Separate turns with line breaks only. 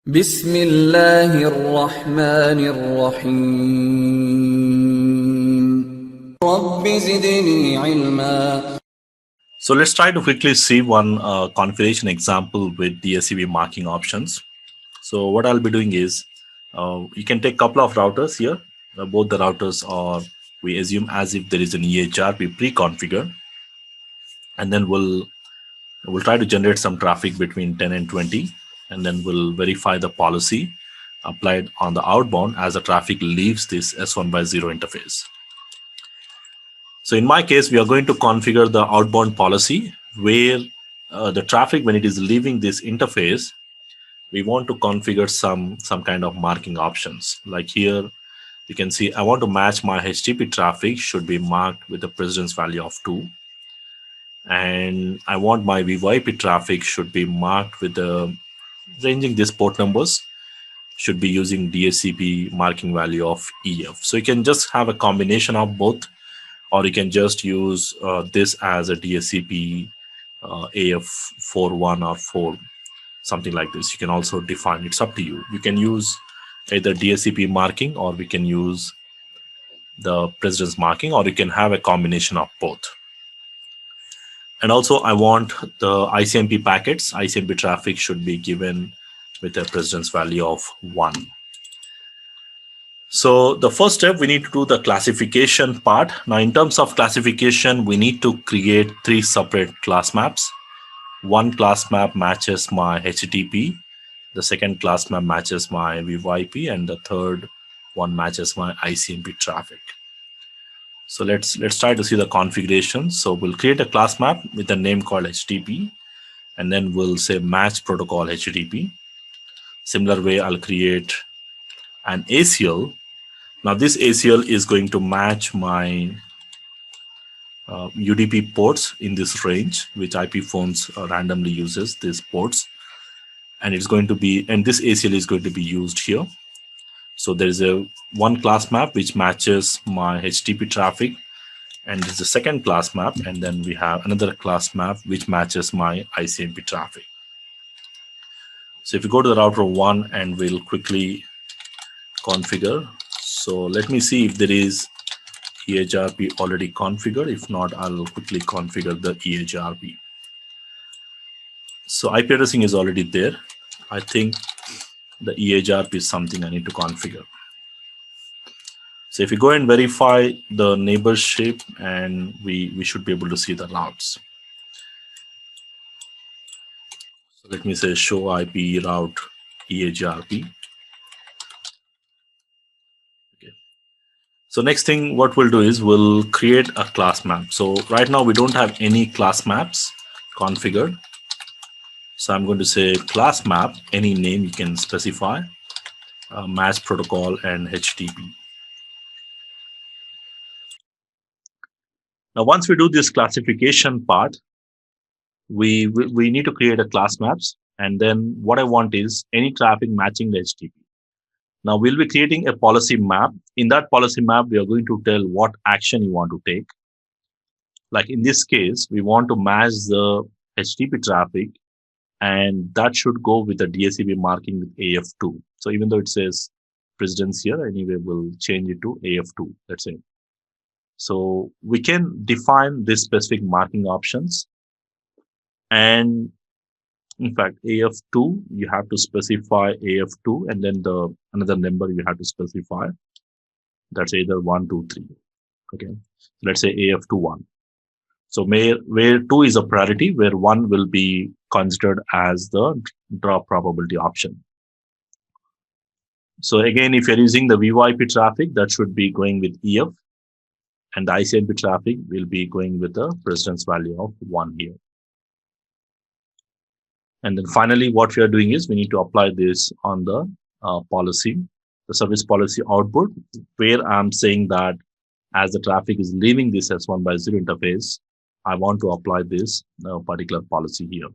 بسم الله الرحمن الرحيم رب زدني علما.
So let's try to quickly see one configuration example with DSCP marking options. So what I'll be doing is, you can take a couple of routers here. Both the routers are, we assume as if there is an EHRP pre-configured, and then we'll try to generate some traffic between 10 and 20, and then we'll verify the policy applied on the outbound as the traffic leaves this S1/0 interface. So in my case, we are going to configure the outbound policy where the traffic, when it is leaving this interface, we want to configure some kind of marking options. Like here, you can see I want to match my HTTP traffic should be marked with the precedence value of 2. And I want my VoIP traffic should be marked with the ranging these port numbers should be using DSCP marking value of EF. So you can just have a combination of both, or you can just use this as a DSCP AF41 or 4, something like this. You can also define, it's up to you. You can use either DSCP marking, or we can use the precedence marking, or you can have a combination of both. And also I want the ICMP packets, ICMP traffic should be given with a precedence value of 1. So the first step, we need to do the classification part. Now in terms of classification, we need to create 3 separate class maps. One class map matches my HTTP, the second class map matches my VoIP, and the third one matches my ICMP traffic. So let's try to see the configuration. So we'll create a class map with a name called HTTP, and then we'll say match protocol HTTP. Similar way, I'll create an ACL. Now this ACL is going to match my UDP ports in this range, which IP phones randomly uses these ports, and it's going to be, and this ACL is going to be used here. So there is a one class map which matches my HTTP traffic, and this is the second class map, and then we have another class map which matches my ICMP traffic. So if you go to the router 1, and we'll quickly configure. So let me see if there is EHRP already configured. If not, I'll quickly configure the EHRP. So IP addressing is already there. I think the EHRP is something I need to configure. So if you go and verify the neighborship, and we should be able to see the routes. So let me say show IP route EHRP. Okay. So next thing what we'll do is we'll create a class map. So right now we don't have any class maps configured. So I'm going to say class map, any name you can specify, match protocol and HTTP. Now, once we do this classification part, we need to create a class maps. And then what I want is any traffic matching the HTTP. Now we'll be creating a policy map. In that policy map, we are going to tell what action you want to take. Like in this case, we want to match the HTTP traffic, and that should go with the DSCP marking with AF2. So even though it says precedence here, anyway, we'll change it to AF2, let's say. So we can define this specific marking options. And in fact, AF2, you have to specify AF2, and then the another number you have to specify. That's either 1, 2, 3. Okay. Let's say AF21. So where 2 is a priority, where 1 will be considered as the drop probability option. So again, if you're using the VoIP traffic, that should be going with EF, and the ICMP traffic will be going with the precedence value of 1 here. And then finally, what we are doing is we need to apply this on the policy, the service policy output, where I'm saying that as the traffic is leaving this S1/0 interface, I want to apply this particular policy here.